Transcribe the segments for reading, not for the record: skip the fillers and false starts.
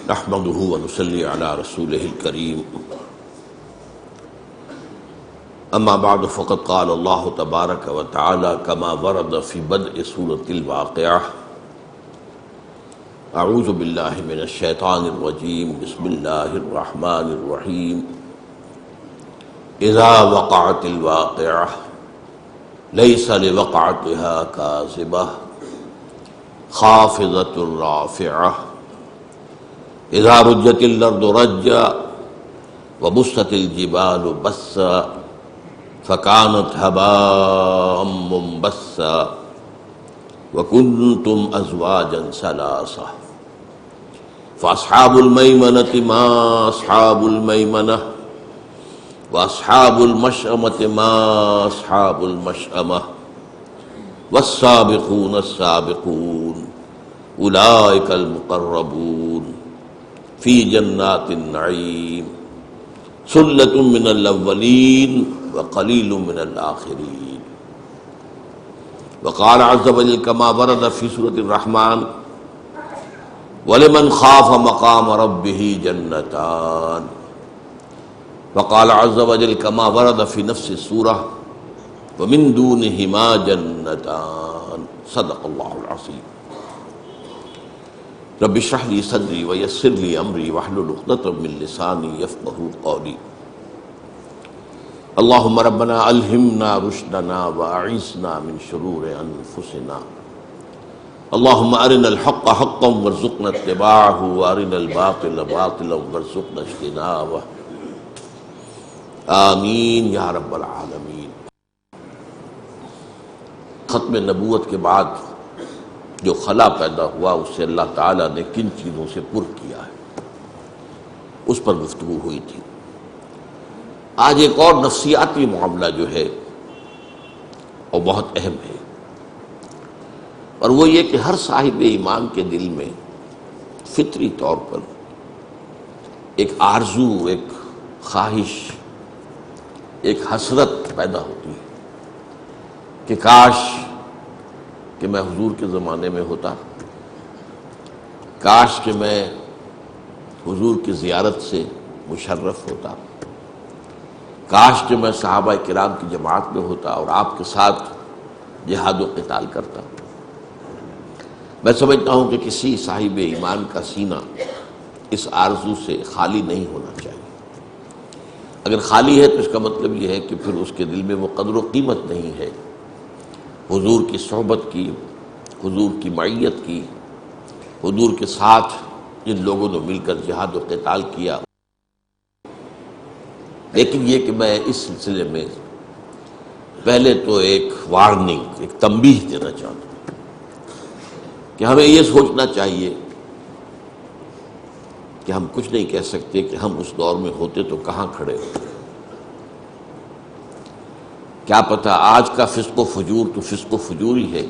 نحمده ونصلي على رسوله الكريم اما بعد فقد قال الله تبارك وتعالى كما ورد في بدء سورة الواقعة اعوذ بالله من الشيطان الرجيم بسم الله الرحمن الرحيم اذا وقعت الواقعة ليس لوقعتها كاذبة خافضة رافعة اذا رجت الارض رجا وبست الجبال بسا فكانت هباء منبثا وكنتم ازواجا ثلاثا فاصحاب الميمنة ما اصحاب الميمنة واصحاب المشأمة ما اصحاب المشأمة والسابقون السابقون اولئك المقربون في جنات النعيم ثلة من الأولين وقليل من الآخرين وقال عز وجل كما ورد في سورة الرحمن ولمن خاف مقام ربه جنتان وقال عز وجل كما ورد في نفس السورة ومن دونهما جنتان صدق الله العظيم رب اشرح لي صدري ويسر لي امري واحلل عقدة من لساني يفقهوا قولي اللهم ربنا الهمنا رشدنا واعصمنا من شرور انفسنا اللهم ارنا الحق حقا وارزقنا اتباعه وارنا الباطل باطلا وارزقنا اجتنابه آمین یا رب العالمین۔ ختم نبوت کے بعد جو خلا پیدا ہوا اس سے اللہ تعالیٰ نے کن چیزوں سے پر کیا ہے اس پر گفتگو ہوئی تھی۔ آج ایک اور نفسیاتی معاملہ جو ہے وہ بہت اہم ہے، اور وہ یہ کہ ہر صاحب ایمان کے دل میں فطری طور پر ایک آرزو، ایک خواہش، ایک حسرت پیدا ہوتی ہے کہ کاش کہ میں حضور کے زمانے میں ہوتا، کاش کہ میں حضور کی زیارت سے مشرف ہوتا، کاش کہ میں صحابہ کرام کی جماعت میں ہوتا اور آپ کے ساتھ جہاد و قتال کرتا۔ میں سمجھتا ہوں کہ کسی صاحب ایمان کا سینہ اس آرزو سے خالی نہیں ہونا چاہیے۔ اگر خالی ہے تو اس کا مطلب یہ ہے کہ پھر اس کے دل میں وہ قدر و قیمت نہیں ہے حضور کی صحبت کی، حضور کی معیت کی، حضور کے ساتھ جن لوگوں نے مل کر جہاد و قتال کیا۔ لیکن یہ کہ میں اس سلسلے میں پہلے تو ایک وارننگ، ایک تنبیہ دینا چاہتا ہوں کہ ہمیں یہ سوچنا چاہیے کہ ہم کچھ نہیں کہہ سکتے کہ ہم اس دور میں ہوتے تو کہاں کھڑے ہوتے۔ کیا پتہ آج کا فسق و فجور تو فسق و فجور ہی ہے،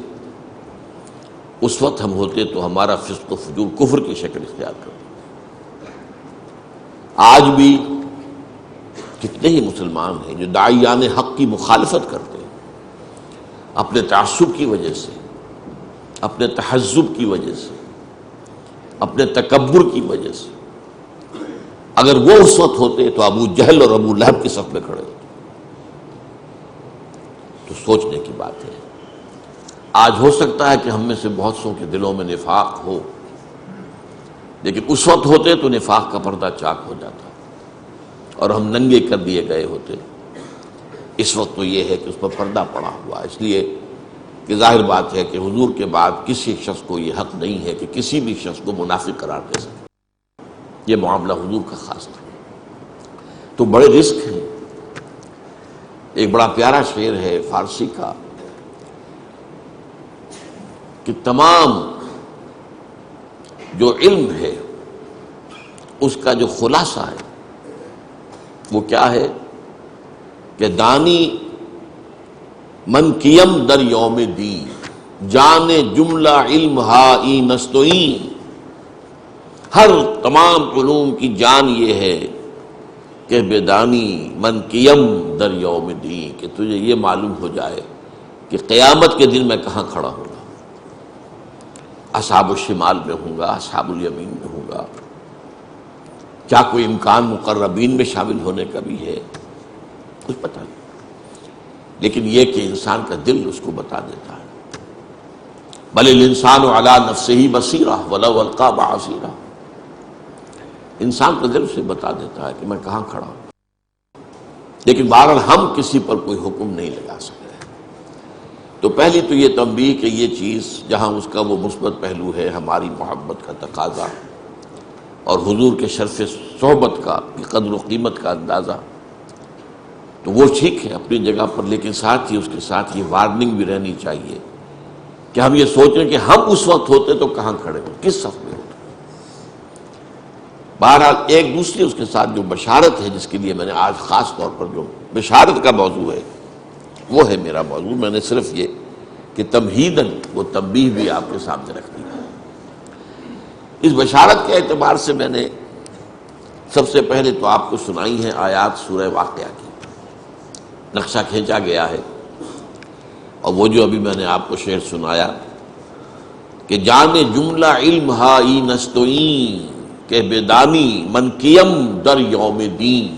اس وقت ہم ہوتے تو ہمارا فسق و فجور کفر کی شکل اختیار کرتا۔ آج بھی کتنے ہی مسلمان ہیں جو داعیان حق کی مخالفت کرتے ہیں، اپنے تعصب کی وجہ سے، اپنے تحزب کی وجہ سے، اپنے تکبر کی وجہ سے۔ اگر وہ اس وقت ہوتے تو ابو جہل اور ابو لہب کی صف میں کھڑے ہوتے۔ تو سوچنے کی بات ہے۔ آج ہو سکتا ہے کہ ہم میں سے بہت سو کے دلوں میں نفاق ہو، لیکن اس وقت ہوتے تو نفاق کا پردہ چاک ہو جاتا اور ہم ننگے کر دیے گئے ہوتے۔ اس وقت تو یہ ہے کہ اس پر پردہ پڑا ہوا، اس لیے کہ ظاہر بات ہے کہ حضور کے بعد کسی شخص کو یہ حق نہیں ہے کہ کسی بھی شخص کو منافق قرار دے سکے۔ یہ معاملہ حضور کا خاص تھا۔ تو بڑے رسک ہیں۔ ایک بڑا پیارا شعر ہے فارسی کا کہ تمام جو علم ہے اس کا جو خلاصہ ہے وہ کیا ہے کہ دانی من کیم در یوم دی جانے جملہ علم ہائی نستوئی۔ ہر تمام علوم کی جان یہ ہے کہ بیدانی من کیم در یوم دی، کہ تجھے یہ معلوم ہو جائے کہ قیامت کے دن میں کہاں کھڑا ہوں گا، اصحاب الشمال میں ہوں گا، اصحاب الیمین میں ہوں گا، کیا کوئی امکان مقربین میں شامل ہونے کا بھی ہے؟ کچھ پتہ نہیں، لیکن یہ کہ انسان کا دل اس کو بتا دیتا ہے۔ بل الانسان علی نفسہ بصیرہ ولو القی معاذیرہ، انسان کا دل اسے بتا دیتا ہے کہ میں کہاں کھڑا ہوں، لیکن بہرحال ہم کسی پر کوئی حکم نہیں لگا سکتے۔ تو پہلی تو یہ تنبیہ کہ یہ چیز جہاں اس کا وہ مثبت پہلو ہے، ہماری محبت کا تقاضا اور حضور کے شرف صحبت کا قدر و قیمت کا اندازہ، تو وہ ٹھیک ہے اپنی جگہ پر، لیکن ساتھ ہی اس کے ساتھ یہ وارننگ بھی رہنی چاہیے کہ ہم یہ سوچیں کہ ہم اس وقت ہوتے تو کہاں کھڑے ہوتے، کس صف میں ہوتے۔ بہرحال ایک دوسری اس کے ساتھ جو بشارت ہے، جس کے لیے میں نے آج خاص طور پر جو بشارت کا موضوع ہے وہ ہے میرا موضوع، میں نے صرف یہ کہ تمہیداً وہ تنبیہ بھی آپ کے سامنے رکھ دی۔ اس بشارت کے اعتبار سے میں نے سب سے پہلے تو آپ کو سنائی ہیں آیات سورہ واقعہ کی، نقشہ کھینچا گیا ہے، اور وہ جو ابھی میں نے آپ کو شعر سنایا کہ جانے جملہ علم ہائی نستوئیں کہ بیدانی من کیم در یوم دین،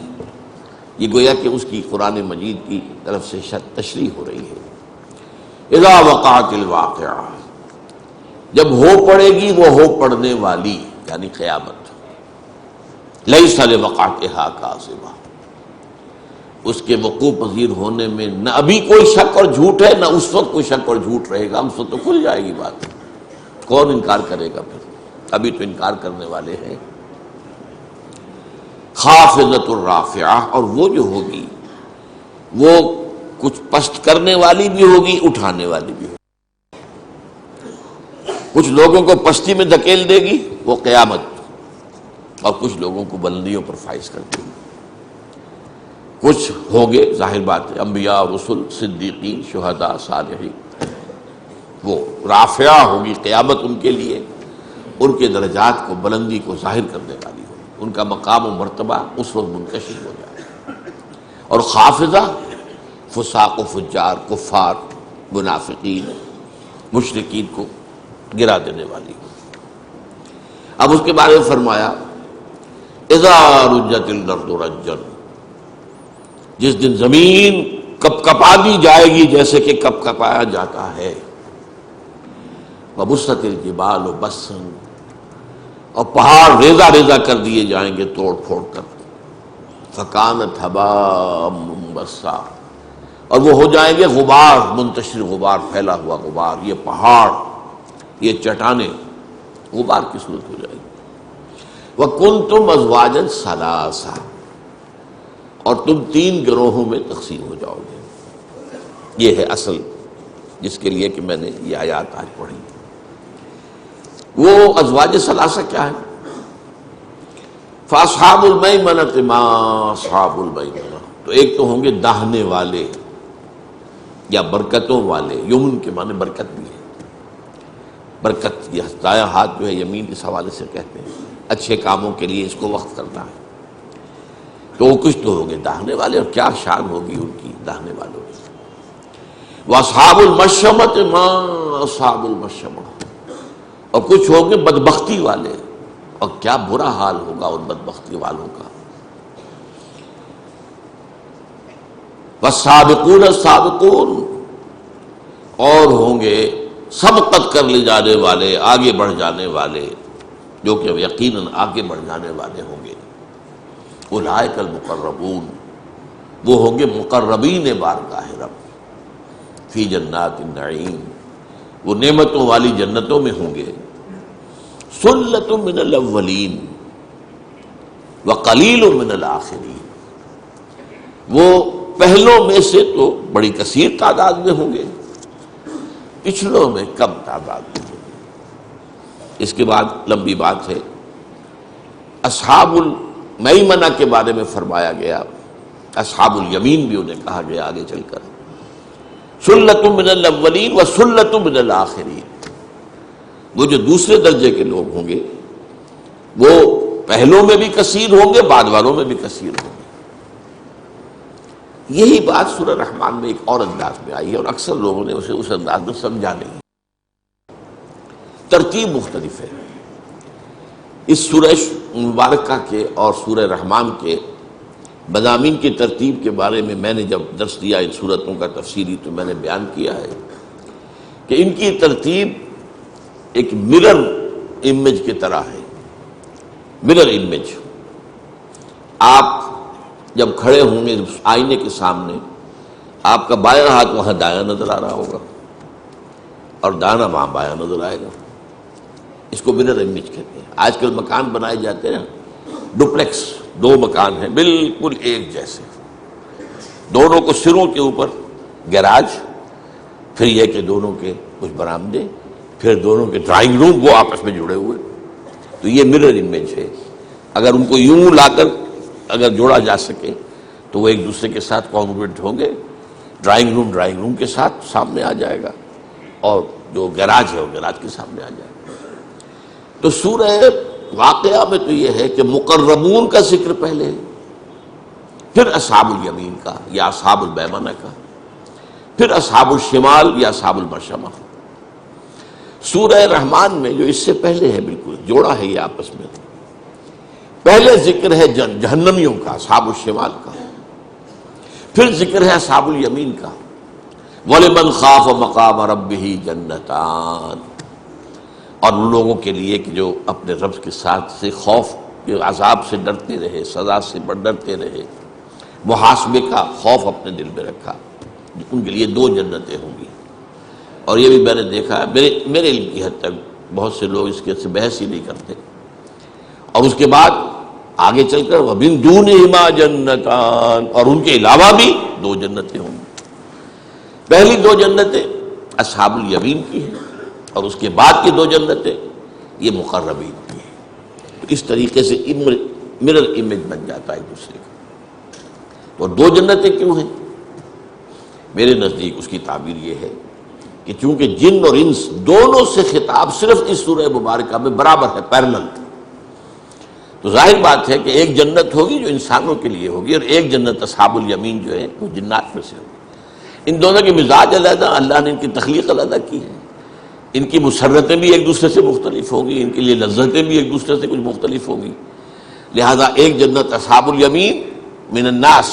یہ گویا کہ اس کی قرآن مجید کی طرف سے تشریح ہو رہی ہے۔ اذا وقعت الواقعہ، جب ہو پڑے گی وہ ہو پڑنے والی یعنی قیامت، لیس لوقعتہا کاذبہ، اس کے وقوع پذیر ہونے میں نہ ابھی کوئی شک اور جھوٹ ہے، نہ اس وقت کوئی شک اور جھوٹ رہے گا، اس وقت تو کھل جائے گی بات، کون انکار کرے گا پھر، ابھی تو انکار کرنے والے ہیں۔ خافضۃ الرافعہ، اور وہ جو ہوگی وہ کچھ پست کرنے والی بھی ہوگی، اٹھانے والی بھی ہوگی، کچھ لوگوں کو پستی میں دھکیل دے گی وہ قیامت، اور کچھ لوگوں کو بلندیوں پر فائز کر دے گی۔ کچھ ہوں گے ظاہر بات ہے انبیاء، رسل، صدیقین، شہداء، صالحین، وہ رافعہ ہوگی قیامت ان کے لیے، ان کے درجات کو، بلندی کو ظاہر کرنے والی ہوگی، ان کا مقام و مرتبہ اس وقت منکشف ہو جائے گا۔ اور خافضہ فساق و فجار، کفار، منافقین، مشرکین کو گرا دینے والی ہوگی۔ اب اس کے بارے میں فرمایا اذا رجت الارض رجا، جس دن زمین کپ کپا دی جائے گی جیسے کہ کپ کپایا جاتا ہے، وبست الجبال بسا، اور پہاڑ ریزہ ریزہ کر دیے جائیں گے توڑ پھوڑ کر، فکانت ہباء منبثا، اور وہ ہو جائیں گے غبار، منتشر غبار، پھیلا ہوا غبار، یہ پہاڑ، یہ چٹانیں غبار کی صورت ہو جائے گی۔ وَكُنْتُمْ أَزْوَاجًا ثَلَاثًا، اور تم 3 گروہوں میں تقسیم ہو جاؤ گے۔ یہ ہے اصل جس کے لیے کہ میں نے یہ آیات آج پڑھی۔ وہ ازواج ثلاثہ کیا ہے؟ فَأَصْحَابُ الْمَيْمَنَةِ مَا أَصْحَابُ الْمَيْمَنَةِ، تو ایک تو ہوں گے داہنے والے یا برکتوں والے، یمن کے معنی برکت بھی ہے، برکت یہ دایاں ہاتھ جو ہے یمین اس حوالے سے کہتے ہیں، اچھے کاموں کے لیے اس کو وقف کرنا ہے، تو وہ کچھ تو ہوں گے داہنے والے، اور کیا شان ہوگی ان کی داہنے والوں کی۔ وَأَصْحَابُ الْمَشْأَمَةِ مَا أَصْحَابُ الْمَشْأَمَةِ، اور کچھ ہوں گے بدبختی والے، اور کیا برا حال ہوگا ان بدبختی والوں کا۔ وَالسَّابِقُونَ السَّابِقُونَ، اور ہوں گے سبقت کر لے جانے والے، آگے بڑھ جانے والے، جو کہ یقیناً آگے بڑھ جانے والے ہوں گے۔ اولئک المقربون، وہ ہوں گے مقربین بارگاہ رب، فی جنات النعیم، وہ نعمتوں والی جنتوں میں ہوں گے۔ ثلۃ من الاولین وقلیل من الآخرین، وہ پہلوں میں سے تو بڑی کثیر تعداد میں ہوں گے، پچھلوں میں کم تعداد میں ہوں گے۔ اس کے بعد لمبی بات ہے، اصحاب المیمنہ کے بارے میں فرمایا گیا، اصحاب الیمین بھی انہیں کہا گیا آگے چل کر۔ ثلۃ من الاولین وثلۃ من الآخرین، وہ جو دوسرے درجے کے لوگ ہوں گے وہ پہلوں میں بھی کثیر ہوں گے، بعد والوں میں بھی کثیر ہوں گے۔ یہی بات سورہ رحمان میں ایک اور انداز میں آئی ہے، اور اکثر لوگوں نے اسے اس انداز میں سمجھا نہیں، ترتیب مختلف ہے، اس سورہ مبارکہ کے اور سورہ رحمان کے مضامین کی ترتیب کے بارے میں نے جب درس دیا ان سورتوں کا تفصیلی، تو میں نے بیان کیا ہے کہ ان کی ترتیب ایک مرر امیج کی طرح ہے۔ مرر امیج، آپ جب کھڑے ہوں گے آئینے کے سامنے، آپ کا بایاں ہاتھ وہاں دایاں نظر آ رہا ہوگا اور دایاں وہاں بایاں نظر آئے گا۔ اس کو مرر امیج کہتے ہیں۔ آج کل مکان بنائے جاتے ہیں ڈپلیکس، دو مکان ہیں بالکل ایک جیسے، دونوں کو سروں کے اوپر گیراج، پھر یہ کہ دونوں کے کچھ برآمدے، پھر دونوں کے ڈرائنگ روم، وہ آپس میں جڑے ہوئے۔ تو یہ مرر امیج ہے۔ اگر ان کو یوں لا کر اگر جوڑا جا سکے تو وہ ایک دوسرے کے ساتھ کانگروئنٹ ہوں گے۔ ڈرائنگ روم کے ساتھ سامنے آ جائے گا، اور جو گیراج ہے وہ گیراج کے سامنے آ جائے گا۔ تو سورہ واقعہ میں تو یہ ہے کہ مقربون کا ذکر پہلے ہے، پھر اصحاب الیمین کا یا اصحاب المیمنہ کا، پھر اصحاب الشمال یا اصحاب المشأمہ۔ سورہ رحمان میں جو اس سے پہلے ہے، بالکل جوڑا ہے یہ آپس میں، پہلے ذکر ہے جہنمیوں کا، اصحاب الشمال کا، پھر ذکر ہے اصحاب الیمین کا۔ وَلِمَنْ خَافَ مَقَامَ رَبِّهِ جَنَّتَانِ، اور ان لوگوں کے لیے کہ جو اپنے رب کے ساتھ سے خوف کے عذاب سے ڈرتے رہے، سزا سے ڈرتے رہے، محاسبے کا خوف اپنے دل میں رکھا، ان کے لیے 2 جنتیں ہوں گی۔ اور یہ بھی میں نے دیکھا ہے، میرے علم کی حد تک بہت سے لوگ اس کے سے بحث ہی نہیں کرتے۔ اور اس کے بعد آگے چل کر وَمِن دُونِهِمَا جَنَّتَانِ، اور ان کے علاوہ بھی 2 جنتیں ہوں گی۔ پہلی 2 جنتیں اصحاب الیمین کی ہیں، اور اس کے بعد کی 2 جنتیں یہ مقربین کی ہیں۔ اس طریقے سے مرر امیج بن جاتا ہے ایک دوسرے کا۔ اور 2 جنتیں کیوں ہیں؟ میرے نزدیک اس کی تعبیر یہ ہے کہ چونکہ جن اور انس دونوں سے خطاب صرف اس سورہ مبارکہ میں برابر ہے، پیرلل، تو ظاہر بات ہے کہ ایک جنت ہوگی جو انسانوں کے لیے ہوگی، اور ایک جنت اصحاب الیمین جو ہے وہ جنات میں سے ہوگی۔ ان دونوں کے مزاج علیحدہ، اللہ نے ان کی تخلیق علیحدہ کی ہے، ان کی مسرتیں بھی ایک دوسرے سے مختلف ہوگی، ان کے لیے لذتیں بھی ایک دوسرے سے کچھ مختلف ہوگی۔ لہذا ایک جنت اصحاب الیمین من الناس،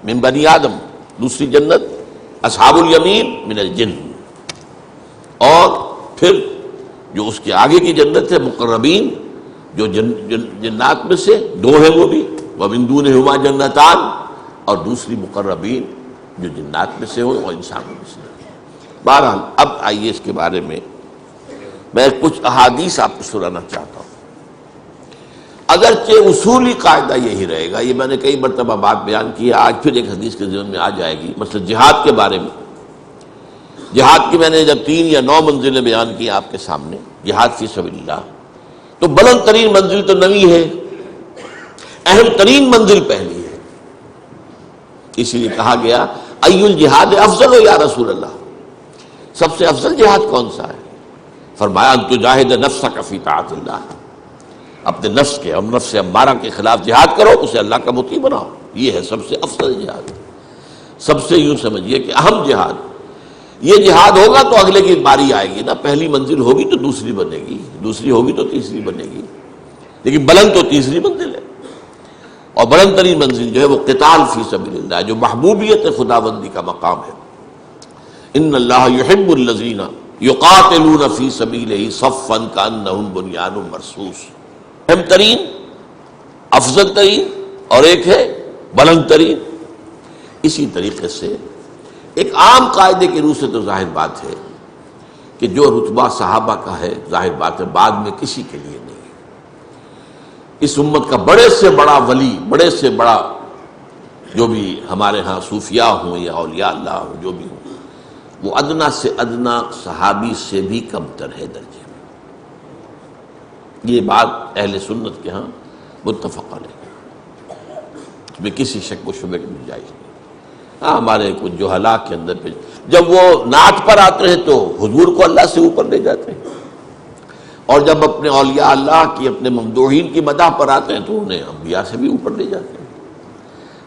من بنی آدم، دوسری جنت اصحاب الیمین من الجن، اور پھر جو اس کے آگے کی جنت ہے مقربین، جو جنات میں سے 2 ہیں وہ بھی، وَمِن دُونِهِمَا جَنَّتَانِ، اور دوسری مقربین جو جنات میں سے ہو اور انسانوں میں سے ہو۔ بہرحال اب آئیے اس کے بارے میں کچھ احادیث آپ کو سنانا چاہتا ہوں۔ اگرچہ اصولی قاعدہ یہی رہے گا، یہ میں نے کئی مرتبہ بات بیان کی ہے، آج پھر ایک حدیث کے ذہن میں آ جائے گی، مثلا جہاد کے بارے میں۔ جہاد کی میں نے جب 3 یا 9 منزلیں بیان کی آپ کے سامنے، جہاد فی سبیل اللہ، تو بلند ترین منزل تو 9 ہے، اہم ترین منزل پہلی ہے۔ اسی لیے کہا گیا ای الجہاد افضل یا رسول اللہ، سب سے افضل جہاد کون سا ہے؟ فرمایا ان تجاہد نفسک فی طاعت اللہ، اپنے نفس کے اور نفس امارہ کے خلاف جہاد کرو، اسے اللہ کا مطیع بناؤ، یہ ہے سب سے افضل جہاد، سب سے یوں سمجھیے کہ اہم جہاد۔ یہ جہاد ہوگا تو اگلے کی باری آئے گی نا، پہلی منزل ہوگی تو دوسری بنے گی، دوسری ہوگی تو تیسری بنے گی، لیکن بلند تو تیسری منزل ہے۔ اور بلند ترین منزل جو ہے وہ قتال فی سبیل اللہ، جو محبوبیت خداوندی کا مقام ہے۔ ان اللہ یحب الذین یقاتلون فی سبیلہ صفا کانہم بنیان مرصوص، اہم ترین، افضل ترین، اور ایک ہے بلند ترین۔ اسی طریقے سے ایک عام قاعدے کی روح سے تو ظاہر بات ہے کہ جو رتبہ صحابہ کا ہے، ظاہر بات ہے بعد میں کسی کے لیے نہیں ہے۔ اس امت کا بڑے سے بڑا ولی، بڑے سے بڑا جو بھی ہمارے ہاں صوفیاء ہوں یا اولیاء اللہ ہوں، جو بھی ہوں، وہ ادنا سے ادنا صحابی سے بھی کم تر ہے درجے میں۔ یہ بات اہل سنت کے ہاں متفق علیہ، اس میں کسی شک و شبہ کی گنجائش نہیں۔ ہاں ہمارے کچھ جو ہلاک کے اندر پہ جب وہ نعت پر آتے ہیں تو حضور کو اللہ سے اوپر لے جاتے ہیں، اور جب اپنے اولیاء اللہ کی، اپنے ممدوحین کی مدح پر آتے ہیں تو انہیں انبیاء سے بھی اوپر لے جاتے ہیں۔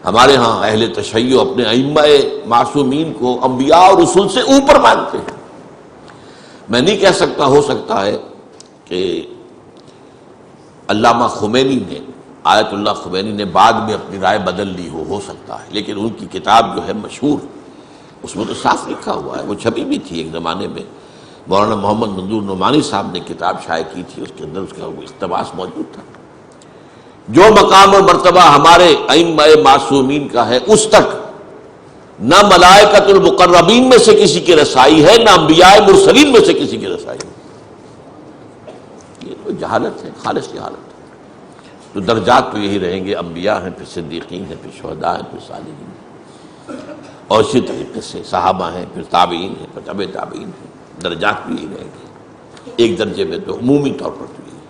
ہمارے ہاں اہل تشیع اپنے ائمہ معصومین کو انبیاء اور رسول سے اوپر مانتے ہیں۔ میں نہیں کہہ سکتا، ہو سکتا ہے کہ علامہ خمینی نے، آیت اللہ خمینی نے بعد میں اپنی رائے بدل لی ہو سکتا ہے، لیکن ان کی کتاب جو ہے مشہور، اس میں تو صاف لکھا ہوا ہے، وہ چھپی بھی تھی ایک زمانے میں، مولانا محمد منظور نعمانی صاحب نے کتاب شائع کی تھی، اس کے اندر اس کا وہ اقتباس موجود تھا۔ جو مقام اور مرتبہ ہمارے ائمہ معصومین کا ہے، اس تک نہ ملائکۃ المقربین میں سے کسی کی رسائی ہے، نہ انبیاء مرسلین میں سے کسی کی رسائی ہے۔ یہ تو جہالت ہے، خالص جہالت ہے۔ تو درجات تو یہی رہیں گے، انبیاء ہیں، پھر صدیقین ہیں، پھر شہداء ہیں، پھر صالحین ہیں، اور اسی طریقے سے صحابہ ہیں، پھر تابعین ہیں، پھر تبع تابعین ہیں، درجات بھی یہی رہیں گے ایک درجے میں تو عمومی طور پر تو یہی۔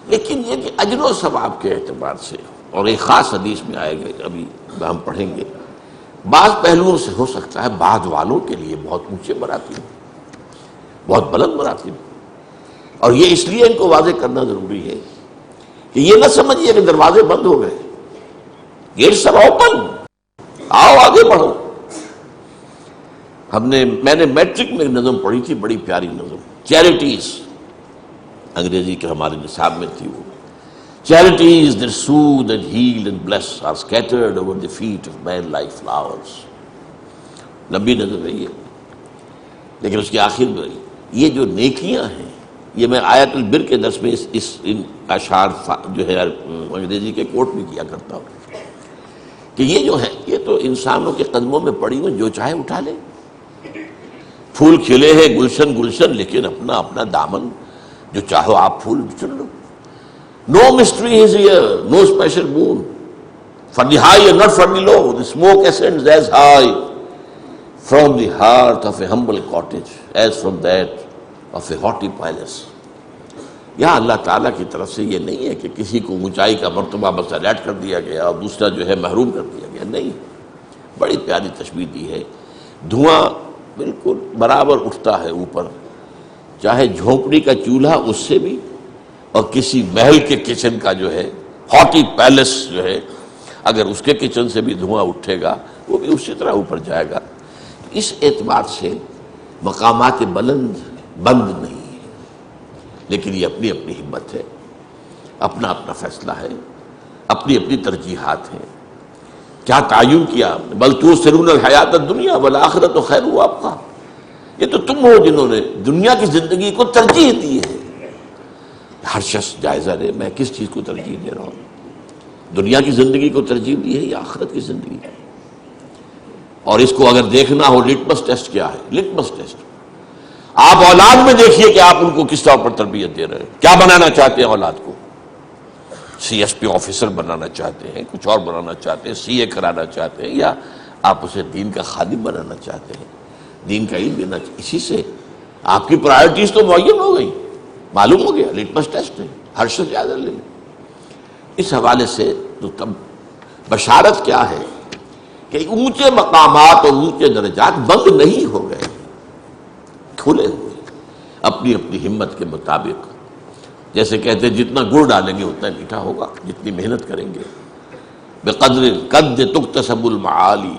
لیکن یہ کہ اجر و ثواب کے اعتبار سے، اور ایک خاص حدیث میں آئے گا، ابھی ہم پڑھیں گے، بعض پہلوؤں سے ہو سکتا ہے بعد والوں کے لیے بہت اونچے مراتب، بہت بلند مراتب، اور یہ اس لیے ان کو واضح کرنا ضروری ہے کہ یہ نہ سمجھیے کہ دروازے بند ہو گئے، گیٹس آر اوپن، آؤ آگے بڑھو۔ میں نے میٹرک میں نظم پڑھی تھی، بڑی پیاری نظم، چیریٹیز، انگریزی کے ہمارے نصاب میں تھی وہ، charities that soothe and heal and bless are scattered over the feet of men like flowers۔ لمبی نظر ہے یہ، لیکن اس کے آخر میں یہ جو نیکیاں ہیں، یہ میں آیت البر کے درس میں ان اشعار جو ہے انگریزی کے کوٹ بھی کیا کرتا ہوں کہ یہ جو ہے یہ تو انسانوں کے قدموں میں پڑی ہوئی، جو چاہے اٹھا لے۔ پھول کھلے ہیں گلشن گلشن، لیکن اپنا اپنا دامن جو چاہو آپ پھول چن لو۔ No mystery is here, no special moon. For the high and not for the low, the smoke ascends as high from the heart of a humble cottage as from that of a haughty palace۔ یہاں اللہ تعالیٰ کی طرف سے یہ نہیں ہے کہ کسی کو اونچائی کا مرتبہ بس الیٹ کر دیا گیا اور دوسرا جو ہے محروم کر دیا گیا، نہیں، بڑی پیاری تشبیہ دی ہے۔ دھواں بالکل برابر اٹھتا ہے اوپر، چاہے جھونپڑی کا چولہا اس سے بھی، اور کسی محل کے کچن کا جو ہے ہاٹی پیلس جو ہے، اگر اس کے کچن سے بھی دھواں اٹھے گا وہ بھی اسی طرح اوپر جائے گا۔ اس اعتبار سے مقامات بلند بند نہیں ہے، لیکن یہ اپنی اپنی ہمت ہے، اپنا اپنا فیصلہ ہے، اپنی اپنی ترجیحات ہیں۔ کیا تعین کیا، بل تؤثرون الحیات الدنیا والآخرۃ خیر وابقیٰ، یہ تو تم ہو جنہوں نے دنیا کی زندگی کو ترجیح دی ہے۔ ہر شخص جائزہ دے، میں کس چیز کو ترجیح دے رہا ہوں، دنیا کی زندگی کو ترجیح دی ہے یا آخرت کی زندگی؟ اور اس کو اگر دیکھنا ہو، لٹمس ٹیسٹ کیا ہے؟ لٹمس ٹیسٹ آپ اولاد میں دیکھیے کہ آپ ان کو کس طور پر تربیت دے رہے ہیں، کیا بنانا چاہتے ہیں اولاد کو؟ سی ایس پی آفیسر بنانا چاہتے ہیں، کچھ اور بنانا چاہتے ہیں، سی اے کرانا چاہتے ہیں، یا آپ اسے دین کا خادم بنانا چاہتے ہیں، دین کا علم دینا؟ اسی سے آپ کی پرائرٹیز تو معین ہو گئی، معلوم ہو گیا، لٹمس ٹیسٹ ہے، ہر شخص جائزہ لے لیں۔ اس حوالے سے تو تب بشارت کیا ہے کہ اونچے مقامات اور اونچے درجات بند نہیں ہو گئے، کھلے ہوئے اپنی اپنی ہمت کے مطابق۔ جیسے کہتے ہیں جتنا گڑ ڈالیں گے اتنا میٹھا ہوگا، جتنی محنت کریں گے۔ بقدر القد تکتسب المعالی،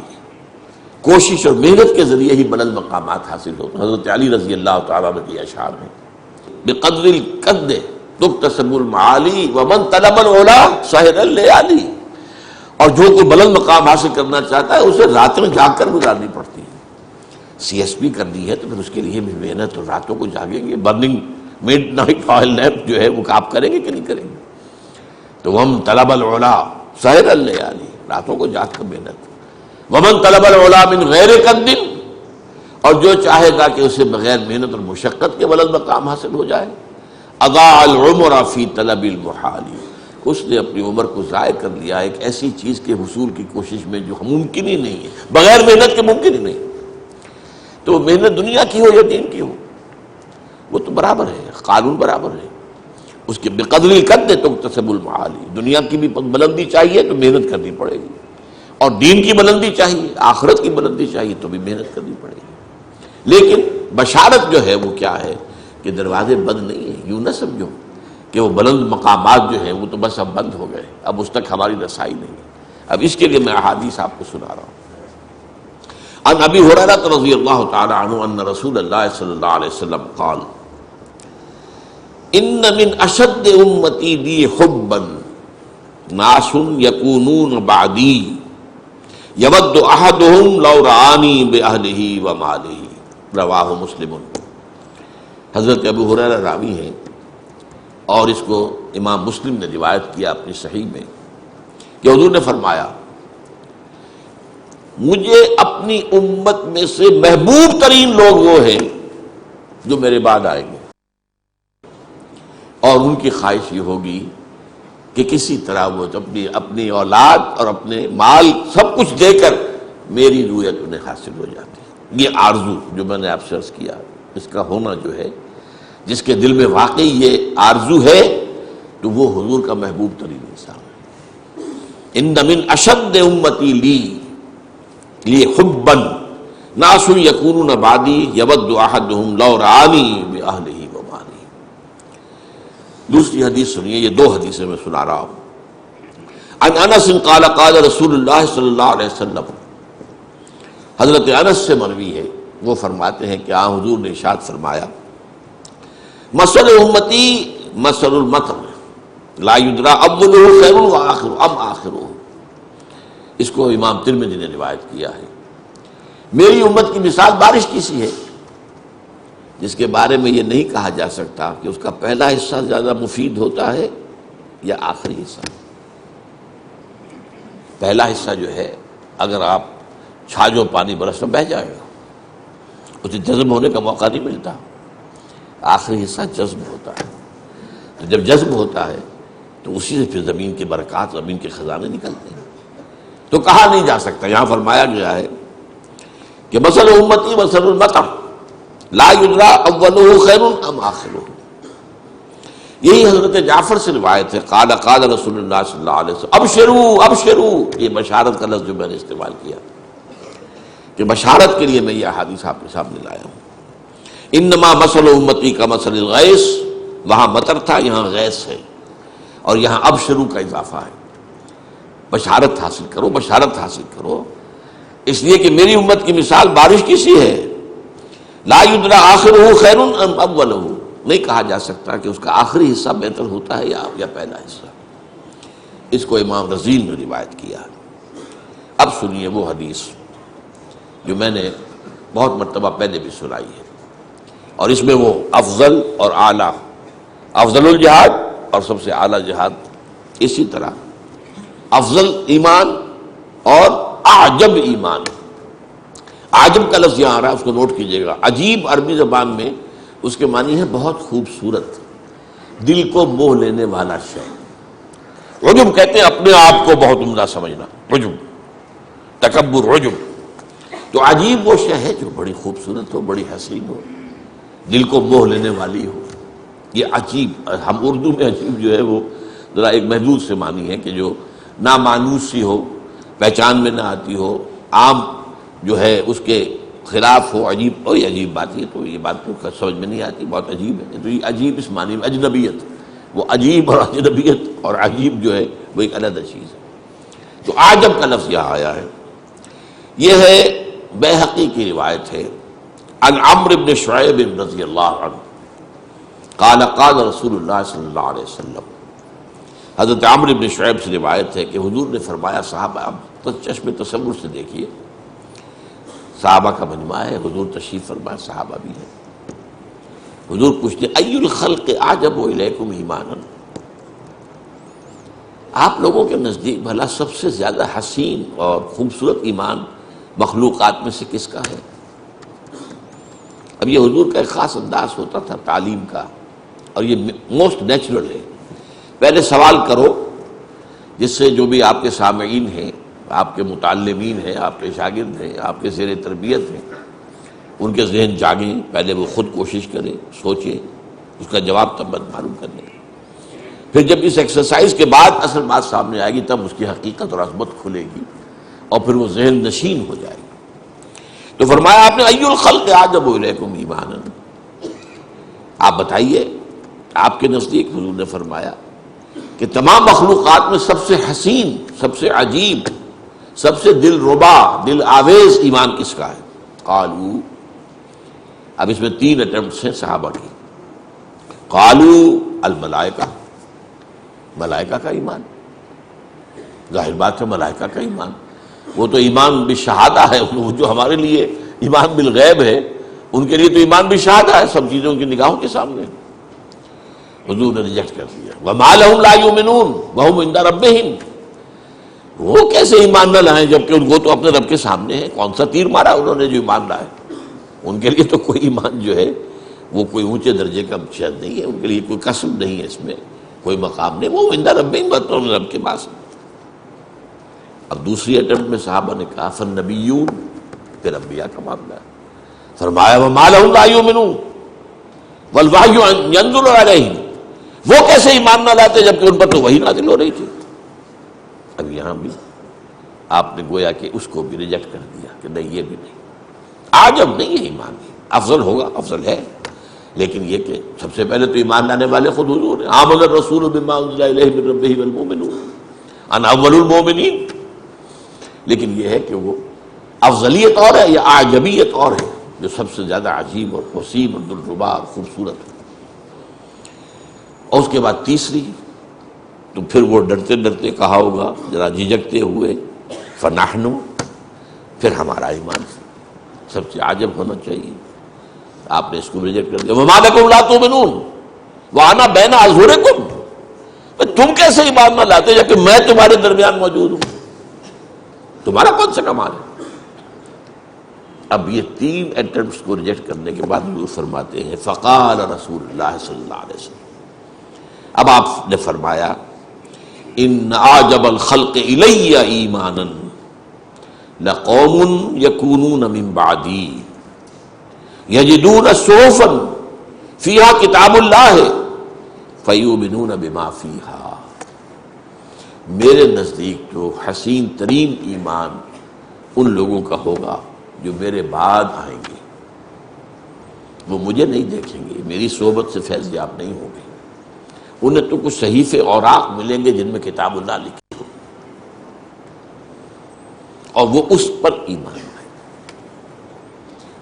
کوشش اور محنت کے ذریعے ہی بلند مقامات حاصل ہوتے ہیں۔ حضرت علی رضی اللہ تعالیٰ عنہ کے اشعار میں بقدر القد تکتسب المعالی ومن طلب العلا سہر اللیالی، اور جو کوئی بلند مقام حاصل کرنا چاہتا ہے اسے راتیں جاگ کر گزارنی پڑتی ہے۔ سی ایس پی کرنی ہے تو پھر اس کے لیے بھی محنت، اور راتوں کو جاگیں گے، burning mid night oil lamp جو ہے وہ آپ کریں گے کہ نہیں کریں گے؟ تو ومن طلب العلا سہر اللیالی، راتوں کو جاگ کر محنت۔ ومن طلب العلا من غیر قد، اور جو چاہے گا کہ اسے بغیر محنت اور مشقت کے بلند مقام حاصل ہو جائے، اضاع العمر فی طلب المحال، اس نے اپنی عمر کو ضائع کر لیا ایک ایسی چیز کے حصول کی کوشش میں جو ممکن ہی نہیں ہے، بغیر محنت کے ممکن ہی نہیں۔ تو محنت دنیا کی ہو یا دین کی ہو، وہ تو برابر ہے، قانون برابر ہے اس کے۔ بقدر القد تکتسب المعالی، دنیا کی بھی بلندی چاہیے تو محنت کرنی پڑے گی، اور دین کی بلندی چاہیے، آخرت کی بلندی چاہیے تو بھی محنت کرنی پڑے گی۔ لیکن بشارت جو ہے وہ کیا ہے کہ دروازے بند نہیں ہیں۔ یوں نہ سمجھو کہ وہ بلند مقامات جو ہیں وہ تو بس اب بند ہو گئے، اب اس تک ہماری رسائی نہیں۔ اب اس کے لیے میں احادیث آپ کو سنا رہا ہوں۔ عن ابی ہریرہ رضی اللہ تعالی عنہ ان رسول اللہ صلی اللہ علیہ وسلم قال ان من اشد امتی لی حبا ناس یکونون بعدی یود احدهم لو رآنی باہلہ ومالہ، رواہ مسلم۔ حضرت ابو ہریرہ راوی ہیں اور اس کو امام مسلم نے روایت کیا اپنی صحیح میں کہ حضور نے فرمایا مجھے اپنی امت میں سے محبوب ترین لوگ وہ ہیں جو میرے بعد آئیں گے، اور ان کی خواہش یہ ہوگی کہ کسی طرح وہ اپنی اولاد اور اپنے مال سب کچھ دے کر میری رویت انہیں حاصل ہو جاتی ہے۔ یہ آرزو جو میں نے آپ سے عرض کیا، اس کا ہونا جو ہے، جس کے دل میں واقعی یہ آرزو ہے تو وہ حضور کا محبوب ترین انسان ہے۔ ان من اشد امتی لی حبا ناس یکونون بعدی یود احدهم لو رآنی باہلہ ومالہ۔ دوسری حدیث سنیے، یہ دو حدیثیں میں سنا رہا ہوں۔ عن انس قال قال رسول اللہ صلی اللہ علیہ وسلم، حضرت انس سے مروی ہے، وہ فرماتے ہیں کہ حضور نے ارشاد فرمایا مثل امتی مثل المطر لا یدری اولہ خیر وآخر ام آخرہ۔ اس کو امام ترمذی نے روایت کیا ہے۔ میری امت کی مثال بارش کی سی ہے جس کے بارے میں یہ نہیں کہا جا سکتا کہ اس کا پہلا حصہ زیادہ مفید ہوتا ہے یا آخری حصہ۔ پہلا حصہ جو ہے اگر آپ چھاجو پانی برس میں بہہ جائے گا، اسے جذب ہونے کا موقع نہیں ملتا۔ آخری حصہ جذب ہوتا ہے، تو جب جذب ہوتا ہے تو اسی سے پھر زمین کی برکات، زمین کے خزانے نکلتے ہیں۔ تو کہا نہیں جا سکتا، یہاں فرمایا گیا ہے کہ مثل امتی مثل المطر لا یدری اولہ خیر ام آخرہ۔ یہی حضرت جعفر سے روایت ہے، قال قال رسول اللہ صلی اللہ علیہ وسلم ابشروا ابشروا۔ یہ بشارت کا لفظ جو میں نے استعمال کیا کہ بشارت کے لیے میں یہ احادیث آپ کے سامنے لایا ہوں۔ انما مثل امتی کا مثل الغیث، وہاں مطر تھا، یہاں غیث ہے، اور یہاں ابشروا کا اضافہ ہے۔ بشارت حاصل کرو، بشارت حاصل کرو، اس لیے کہ میری امت کی مثال بارش کی سی ہے۔ لا یدری آخرہ خیر ام اولہ، نہیں کہا جا سکتا کہ اس کا آخری حصہ بہتر ہوتا ہے یا پہلا حصہ۔ اس کو امام رزین نے روایت کیا۔ اب سنیے وہ حدیث جو میں نے بہت مرتبہ پہلے بھی سنائی ہے، اور اس میں وہ افضل اور اعلیٰ، افضل الجہاد اور سب سے اعلیٰ جہاد، اسی طرح افضل ایمان اور اعجب ایمان۔ اعجب کا لفظ یہاں آ رہا ہے، اس کو نوٹ کیجئے گا۔ عجیب عربی زبان میں اس کے معنی ہے بہت خوبصورت، دل کو موہ لینے والا شے۔ عجب کہتے ہیں اپنے آپ کو بہت عمدہ سمجھنا، عجب، تکبر، عجب۔ تو عجیب وہ شے ہے جو بڑی خوبصورت ہو، بڑی حسین ہو، دل کو موہ لینے والی ہو، یہ عجیب۔ ہم اردو میں عجیب جو ہے وہ ذرا ایک محدود سے معنی ہے کہ جو نامانوس سی ہو، پہچان میں نہ آتی ہو، عام جو ہے اس کے خلاف ہو، عجیب۔ کوئی عجیب بات، یہ تو یہ بات تو سمجھ میں نہیں آتی، بہت عجیب ہے۔ تو یہ عجیب اس معنی میں اجنبیت، وہ عجیب اور اجنبیت اور عجیب جو ہے وہ ایک علیحدہ چیز ہے۔ تو عجب کا لفظ یہاں آیا ہے۔ یہ ہے بیہقی کی روایت ہے، عن عمرو بن شعیب رضی اللہ عنہ قال قال رسول اللہ صلی اللہ علیہ وسلم۔ حضرت عمرو بن شعیب سے روایت ہے کہ حضور نے فرمایا، صحابہ اب چشم تصور سے دیکھیے، صحابہ کا مجمع ہے، حضور تشریف فرمائے، صحابہ بھی ہیں۔ حضور پوچھتے ای الخلق اعجب الیکم ایمانا، آپ لوگوں کے نزدیک بھلا سب سے زیادہ حسین اور خوبصورت ایمان مخلوقات میں سے کس کا ہے؟ اب یہ حضور کا ایک خاص انداز ہوتا تھا تعلیم کا، اور یہ موسٹ نیچرل ہے۔ پہلے سوال کرو، جس سے جو بھی آپ کے سامعین ہیں، آپ کے متعلمین ہیں، آپ کے شاگرد ہیں، آپ کے زیر تربیت ہیں، ان کے ذہن جاگیں، پہلے وہ خود کوشش کریں، سوچیں، اس کا جواب تب معلوم کر لیں۔ پھر جب اس ایکسرسائز کے بعد اصل بات سامنے آئے گی تب اس کی حقیقت اور عظمت کھلے گی، اور پھر وہ ذہن نشین ہو جائے گی۔ تو فرمایا آپ نے ای الخلق اعجب الیکم ایمانا، آپ بتائیے آپ کے نزدیک، حضور نے فرمایا کہ تمام مخلوقات میں سب سے حسین، سب سے عجیب، سب سے دل ربا، دل آویز ایمان کس کا ہے؟ قالوا، اب اس میں 3 اٹیمپٹس ہیں صحابہ کی۔ قالوا الملائکہ، ملائکہ کا ایمان، ظاہر بات ہے ملائکہ کا ایمان، وہ تو ایمان بالشہادہ ہے، وہ جو ہمارے لیے ایمان بالغیب ہے ان کے لیے تو ایمان بالشہادہ ہے، سب چیزوں کی نگاہوں کے سامنے۔ حضور نے ریجیکٹ کر دیا، وما لهم لا يؤمنون وهم عند ربهم، وہ کیسے ایمان نہ لائیں جبکہ ان کو تو اپنے رب کے سامنے ہے، کون سا تیر مارا انہوں نے جو ایمان لائے، ان کے لیے تو کوئی ایمان جو ہے وہ کوئی اونچے درجے کا شاید نہیں ہے، ان کے لیے کوئی قسم نہیں ہے، اس میں کوئی مقام نہیں، وہ عند ربهم، بات تو رب کے پاس۔ اب دوسری اٹمپٹ میں صحابہ نے کہا فالنبیون، پھر انبیاء کا معاملہ ہے، فرمایا وما لهم لا يؤمنون والوحی ينزل علیہم، وہ کیسے ایمان نہ لاتے جبکہ ان پر تو وحی نازل ہو رہی تھی۔ اب یہاں بھی آپ نے گویا کہ اس کو بھی ریجیکٹ کر دیا کہ نہیں یہ بھی نہیں، عجب نہیں ہے ایمان، افضل ہوگا، افضل ہے، لیکن یہ کہ سب سے پہلے تو ایمان لانے والے خود حضور ہیں، آمن الرسول بما انزل الیہ من ربہ والمؤمنون انا اول المؤمنین، لیکن یہ ہے کہ وہ افضلیت اور ہے یا اعجبیت اور ہے، جو سب سے زیادہ عجیب اور وسیع اور دلربا اور خوبصورت ہے۔ اور اس کے بعد تیسری تو پھر وہ ڈرتے ڈرتے کہا ہوگا، ذرا جھجکتے ہوئے فنحن، پھر ہمارا ایمان سب سے عجب ہونا چاہیے، آپ نے اس کو ریجیکٹ کر دیا، وما لکم لا تؤمنون وانا بین اظہرکم، تم کیسے ایمان نہ لاتے جبکہ میں تمہارے درمیان موجود ہوں، تمہارا کون سا کمال ہے۔ اب یہ تین اٹمپٹس کو ریجیکٹ کرنے کے بعد وہ فرماتے ہیں فقال رسول اللہ صلی اللہ علیہ وسلم، اب آپ نے فرمایا ان اعجب الخلق الی ایمانا لقوم یکونون من بعدی یجدون صحفا فیہا کتاب اللہ فیؤمنون بما فیہا، میرے نزدیک جو حسین ترین ایمان ان لوگوں کا ہوگا جو میرے بعد آئیں گے، وہ مجھے نہیں دیکھیں گے، میری صحبت سے فیض یاب نہیں ہوں گے، انہیں تو کچھ صحیفے اوراق ملیں گے جن میں کتاب اللہ لکھی ہو، اور وہ اس پر ایمان لائیں۔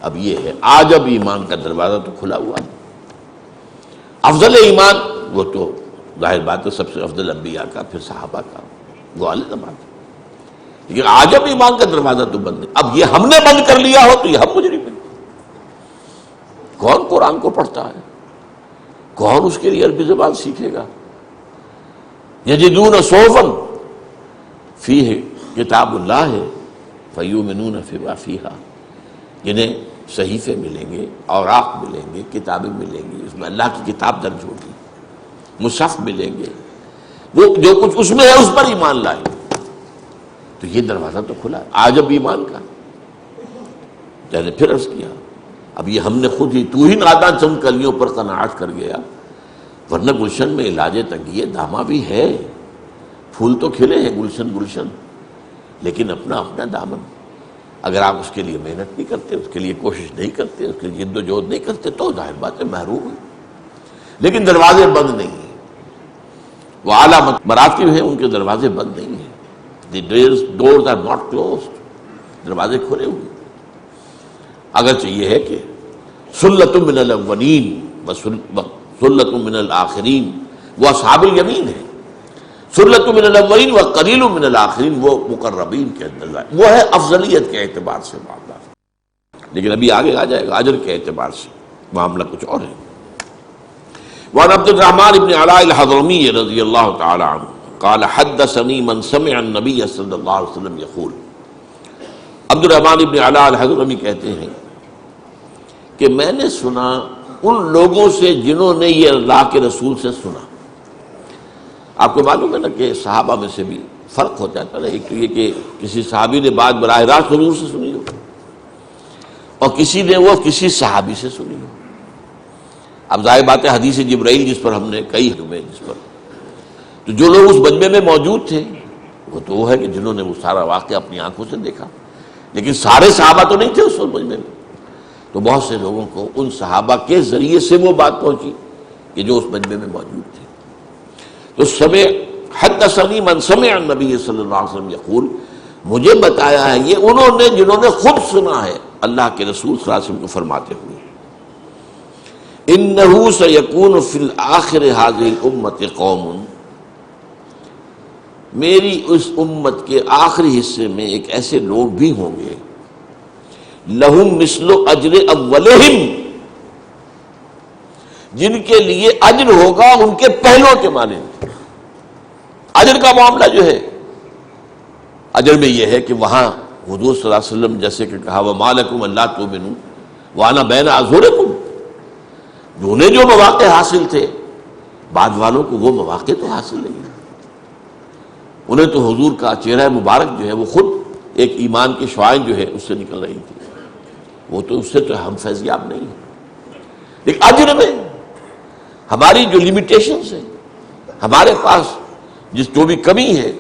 اب یہ ہے عجب ایمان کا دروازہ تو کھلا ہوا ہے، افضل ایمان وہ تو ظاہر بات ہے سب سے افضل انبیاء کا، پھر صحابہ کا، وہ علیہ بات ہے، لیکن عجب ایمان کا دروازہ تو بند ہے۔ اب یہ ہم نے بند کر لیا ہو تو یہ ہم مجرم ہیں۔ کون قرآن کو پڑھتا ہے، کون اس کے لیے عربی زبان سیکھے گا؟ یجدون صحفا فیہ کتاب اللہ فیؤمنون بما فیہا، جنہیں صحیفے ملیں گے، اوراق ملیں گے، کتابیں ملیں گی، اس میں اللہ کی کتاب درج ہوگی، مصحف ملیں گے، وہ جو کچھ اس میں ہے اس پر ایمان لائیں، تو یہ دروازہ تو کھلا ہے عجب ایمان کا۔ میں نے پھر عرض کیا اب یہ ہم نے خود ہی، تو ہی ناداں چند کلیوں پر قناعت کر گیا، ورنہ گلشن میں علاج تنگی دامہ بھی ہے، پھول تو کھلے ہیں گلشن گلشن، لیکن اپنا اپنا دامن، اگر آپ اس کے لیے محنت نہیں کرتے، اس کے لیے کوشش نہیں کرتے، اس کے لیے جد و جہد نہیں کرتے تو ظاہر بات ہے محروم ہے، لیکن دروازے بند نہیں ہیں، وہ اعلیٰ مراتب ہیں ان کے دروازے بند نہیں ہیں، the doors are not closed، دروازے کھلے ہوئے، اگرچہ یہ ہے کہ سلۃ من الاولین وسلۃ من الآخرین، وہ اصحاب الیمین ہے، سلۃ من الاولین وقلیل من الآخرین وہ مقربین کے اندر ہے، وہ ہے افضلیت کے اعتبار سے معاملہ، لیکن ابھی آگے آ جائے گا اجر کے اعتبار سے معاملہ کچھ اور ہے۔ وعن عبد الرحمن بن علاء الحضرمی رضی اللہ تعالی عنہ قال حدثني من سمع النبي صلی اللہ علیہ وسلم یقول، عبد الرحمن بن علاء الحضرمی کہتے ہیں کہ میں نے سنا ان لوگوں سے جنہوں نے یہ اللہ کے رسول سے سنا۔ آپ کو معلوم ہے نا کہ صحابہ میں سے بھی فرق ہو جاتا ہے، ایک تو یہ کہ کسی صحابی نے بات براہ راست حضور سے سنی ہو، اور کسی نے وہ کسی صحابی سے سنی ہو۔ اب ظاہر بات ہے حدیث جبرائیل جس پر ہم نے کئی جمعے جس پر، تو جو لوگ اس مجمع میں موجود تھے وہ تو وہ ہے کہ جنہوں نے وہ سارا واقعہ اپنی آنکھوں سے دیکھا، لیکن سارے صحابہ تو نہیں تھے اس مجمع میں، تو بہت سے لوگوں کو ان صحابہ کے ذریعے سے وہ بات پہنچی کہ جو اس مجمع میں موجود تھے۔ تو سمع حدثنی من سمع النبی صلی اللہ علیہ وسلم یقول، مجھے بتایا ہے یہ انہوں نے جنہوں نے خود سنا ہے اللہ کے رسول صلی اللہ علیہ وسلم کو فرماتے ہوئے، انہ سیکون فی الآخر ھذہ الامۃ قوم، میری اس امت کے آخری حصے میں ایک ایسے لوگ بھی ہوں گے لہم مثل اجر اولہم، جن کے لیے اجر ہوگا ان کے پہلوں کے مانند۔ اجر کا معاملہ جو ہے، اجر میں یہ ہے کہ وہاں حضور صلی اللہ علیہ وسلم جیسے کہ کہا وَمَا لَكُمْ أَلَّا تُؤْمِنُوا وَأَنَا بَيْنَ أَظْهُرِكُمْ، انہیں جو مواقع حاصل تھے بعد والوں کو وہ مواقع تو حاصل نہیں، انہیں تو حضور کا چہرہ مبارک جو ہے وہ خود ایک ایمان کی شعاعیں جو ہے اس سے نکل رہی تھی، وہ تو اس سے تو ہم فیضیاب نہیں ہیں۔ لیکن اجر میں ہماری جو لیمیٹیشنز ہیں، ہمارے پاس جو بھی کمی ہے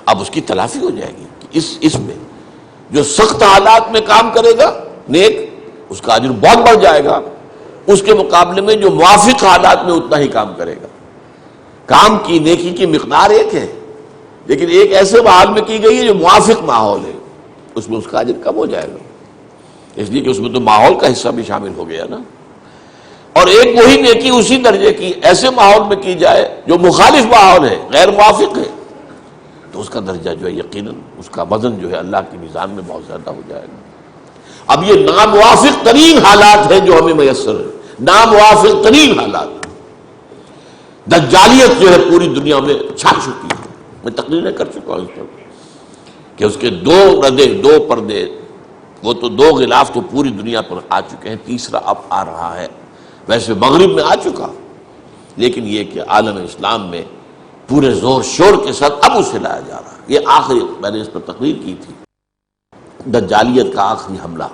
اب اس کی تلافی ہو جائے گی کہ اس میں جو سخت حالات میں کام کرے گا نیک، اس کا اجر بہت بڑھ جائے گا، اس کے مقابلے میں جو موافق حالات میں اتنا ہی کام کرے گا۔ کام کی نیکی کی مقدار ایک ہے، لیکن ایک ایسے ماحول میں کی گئی ہے جو موافق ماحول ہے، اس میں اس کا اجر کم ہو جائے گا، اس لیے کہ اس میں تو ماحول کا حصہ بھی شامل ہو گیا نا۔ اور ایک وہی نیکی اسی درجے کی ایسے ماحول میں کی جائے جو مخالف ماحول ہے، غیر موافق ہے، تو اس کا درجہ جو ہے یقیناً اس کا وزن جو ہے اللہ کے میزان میں بہت زیادہ ہو جائے گا۔ اب یہ ناموافق ترین حالات ہیں جو ہمیں میسر ہیں، ناموافق ترین حالات۔ دجالیت جو ہے پوری دنیا میں چھا چکی ہے، میں تقریریں کر چکا ہوں اس پر کہ اس کے دو ردے، دو پردے، وہ تو دو غلاف تو پوری دنیا پر آ چکے ہیں، تیسرا اب آ رہا ہے، ویسے مغرب میں آ چکا، لیکن یہ کہ عالم اسلام میں پورے زور شور کے ساتھ اب اسے لایا جا رہا ہے۔ یہ آخری، میں نے اس پر تقریر کی تھی، دجالیت کا آخری حملہ۔